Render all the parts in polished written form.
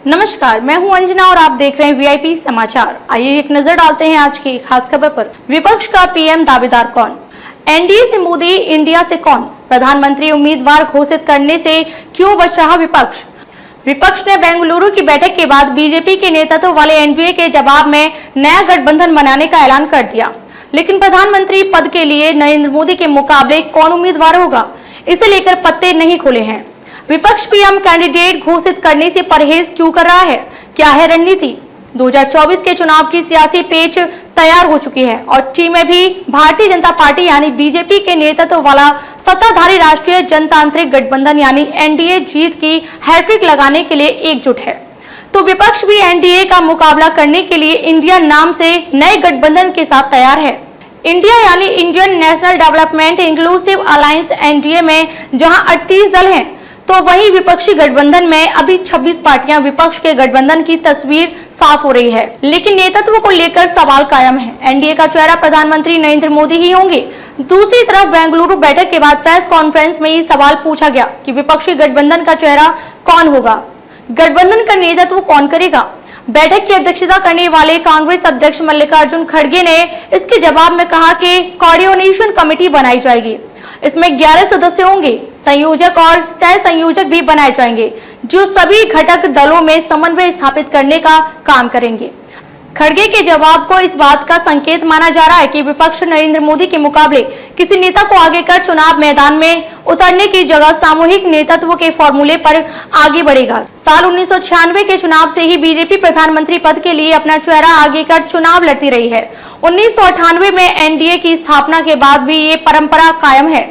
नमस्कार, मैं हूं अंजना और आप देख रहे हैं वीआईपी समाचार। आइए एक नजर डालते हैं आज की खास खबर पर। विपक्ष का पीएम दावेदार कौन? एनडीए से मोदी, इंडिया से कौन? प्रधानमंत्री उम्मीदवार घोषित करने से क्यों बच रहा विपक्ष? विपक्ष ने बेंगलुरु की बैठक के बाद बीजेपी के नेतृत्व वाले एनडीए के जवाब में नया गठबंधन बनाने का ऐलान कर दिया। लेकिन प्रधानमंत्री पद के लिए नरेंद्र मोदी के मुकाबले कौन उम्मीदवार होगा, इसे लेकर पत्ते नहीं खुले हैं। विपक्ष पीएम कैंडिडेट घोषित करने से परहेज क्यों कर रहा है? क्या है रणनीति? 2024 के चुनाव की सियासी पेच तैयार हो चुकी है और टीमें भी भारतीय जनता पार्टी यानी बीजेपी के नेतृत्व वाला सत्ताधारी राष्ट्रीय जनतांत्रिक गठबंधन यानी एनडीए जीत की हैट्रिक लगाने के लिए एकजुट है। तो विपक्ष भी एनडीए का मुकाबला करने के लिए इंडिया नाम से नए गठबंधन के साथ तैयार है। इंडिया यानी Indian national development inclusive alliance NDA में जहां 38 दल हैं, तो वहीं विपक्षी गठबंधन में अभी 26 पार्टियां। विपक्ष के गठबंधन की तस्वीर साफ हो रही है, लेकिन नेतृत्व को लेकर सवाल कायम है। एनडीए का चेहरा प्रधानमंत्री नरेंद्र मोदी ही होंगे। दूसरी तरफ बेंगलुरु बैठक के बाद प्रेस कॉन्फ्रेंस में ये सवाल पूछा गया कि विपक्षी गठबंधन का चेहरा कौन होगा, गठबंधन का नेतृत्व कौन करेगा। बैठक की अध्यक्षता करने वाले कांग्रेस अध्यक्ष मल्लिकार्जुन खड़गे ने इसके जवाब में कहा कि कोऑर्डिनेशन कमेटी बनाई जाएगी। इसमें 11 सदस्य होंगे, संयोजक और सह संयोजक भी बनाए जाएंगे, जो सभी घटक दलों में समन्वय स्थापित करने का काम करेंगे। खड़गे के जवाब को इस बात का संकेत माना जा रहा है कि विपक्ष नरेंद्र मोदी के मुकाबले किसी नेता को आगे कर चुनाव मैदान में उतरने की जगह सामूहिक नेतृत्व के फॉर्मूले पर आगे बढ़ेगा। साल 1996 के चुनाव से ही बीजेपी प्रधानमंत्री पद के लिए अपना चेहरा आगे कर चुनाव लड़ती रही है। 1998 में एनडीए की स्थापना के बाद भी ये परंपरा कायम है।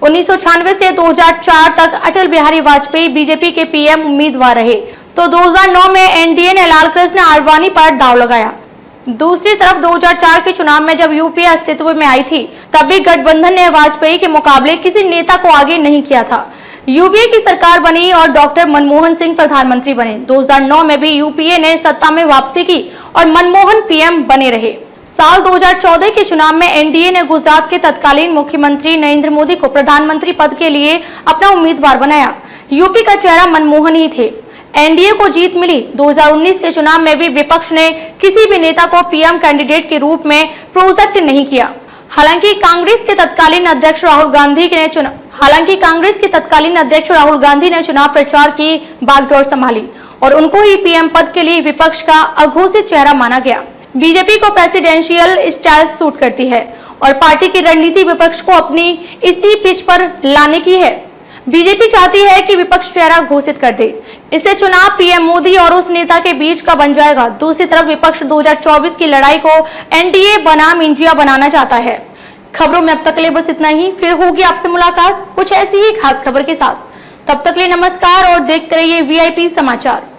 1996 से 2004 तक अटल बिहारी वाजपेयी बीजेपी के पीएम उम्मीदवार रहे, तो 2009 में एनडीए ने लालकृष्ण आडवाणी पर दांव लगाया। दूसरी तरफ 2004 के चुनाव में जब यूपीए अस्तित्व में आई थी, तब भी गठबंधन ने वाजपेयी के मुकाबले किसी नेता को आगे नहीं किया था। यूपीए की सरकार बनी और डॉक्टर मनमोहन सिंह प्रधानमंत्री बने। 2009 में भी यूपीए ने सत्ता में वापसी की और मनमोहन पीएम बने रहे। साल 2014 के चुनाव में एनडीए ने गुजरात के तत्कालीन मुख्यमंत्री नरेंद्र मोदी को प्रधानमंत्री पद के लिए अपना उम्मीदवार बनाया। यूपी का चेहरा मनमोहन ही थे। एनडीए को जीत मिली। 2019 के चुनाव में भी विपक्ष ने किसी भी नेता को पीएम कैंडिडेट के रूप में प्रोजेक्ट नहीं किया। हालांकि कांग्रेस के तत्कालीन अध्यक्ष राहुल गांधी ने चुनाव प्रचार की बागडोर संभाली और उनको ही पीएम पद के लिए विपक्ष का अघोषित चेहरा माना गया। बीजेपी को प्रेसिडेंशियल स्टाइल सूट करती है और पार्टी की रणनीति विपक्ष को अपनी इसी पिच पर लाने की है। बीजेपी चाहती है कि विपक्ष चेहरा घोषित कर दे। इससे चुनाव पीएम मोदी और उस नेता के बीच का बन जाएगा। दूसरी तरफ विपक्ष 2024 की लड़ाई को एनडीए बनाम इंडिया बनाना चाहता है। खबरों में अब तक के लिए बस इतना ही। फिर होगी आपसे मुलाकात कुछ ऐसी ही खास खबर के साथ। तब तक के लिए नमस्कार और देखते रहिए वीआईपी समाचार।